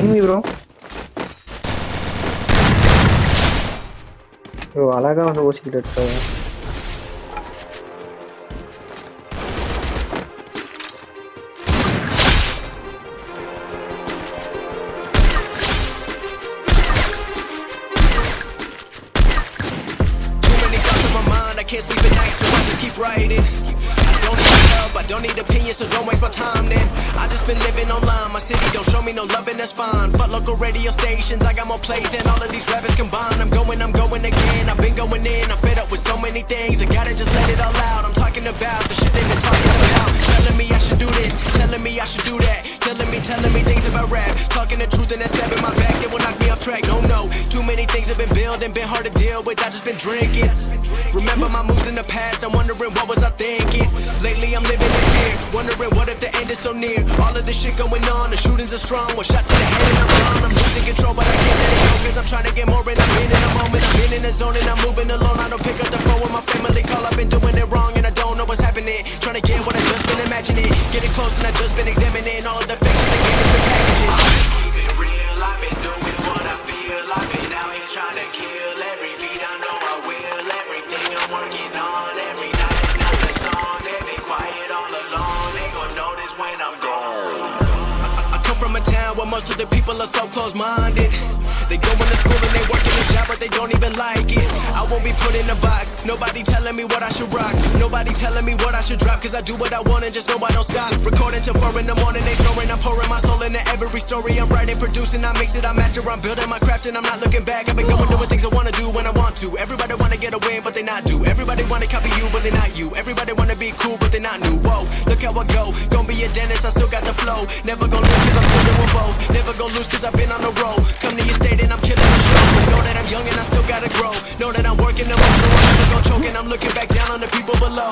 enemy bro. అలాగా నువ్వు secret కదా. I can't sleep at night, so I just keep writing. I don't need love, I don't need opinions, so don't waste my time then. I just been living online, my city don't show me no loving, that's fine. Fuck local radio stations, I got more plays than all of these rappers combined. I'm going again, I've been going in, I'm fed up with so many things. I gotta just let it all out, I'm talking about the shit they've been talking about. Telling me I should do this, telling me I should do that. Telling me things about rap. Talking the truth and that stab in my back, they will knock me off track. No, too many things have been building, been hard to deal with, I just been drinking. Remember my moves in the past, I'm wondering what was I thinking. Lately I'm living in fear, wondering what if the end is so near. All of this shit going on, the shootings are strong. One shot to the head and I'm gone. I'm losing control, but I can't let it go, cause I'm trying to get more, and I've been in the moment. I've been in the zone and I'm moving alone. I don't pick up the phone when my family call, I've been doing it wrong and I don't know what's happening. Trying to get what I just been imagining, getting close and I just been examining all of the fakes and the games and packages. Keep it real, I've been doing what I feel. I've been out here trying to kill every beat. I know I will, everything I'm working on. Every night another song, they be quiet all alone. They gon' notice when I'm gone. I come from a town where most of the people are so close-minded. They go into school and they work in a job, but they don't even like it. I won't be put in a box, nobody telling me what I should rock. Nobody telling me what I should drop, cause I do what I want and just know I don't stop. Recording till 4 in the morning, they snoring. I'm pouring my soul into every story. I'm writing, producing, I mix it, I master. I'm building my craft and I'm not looking back. I've been going doing things I wanna do when I want to. Everybody wanna get a win, but they not do. Everybody wanna copy you, but they not you. Everybody wanna be cool, but they not new. Whoa, look how I go. Gonna be a dentist, I still got the flow. Never gonna lose cause I'm still doing both. Never gonna lose cause I've been on the road. Come to your state and I'm killing the show. Know that I'm young and I still gotta grow. Know that I'm working the most, so I'm never gonna choke. And I'm looking back down on the people below.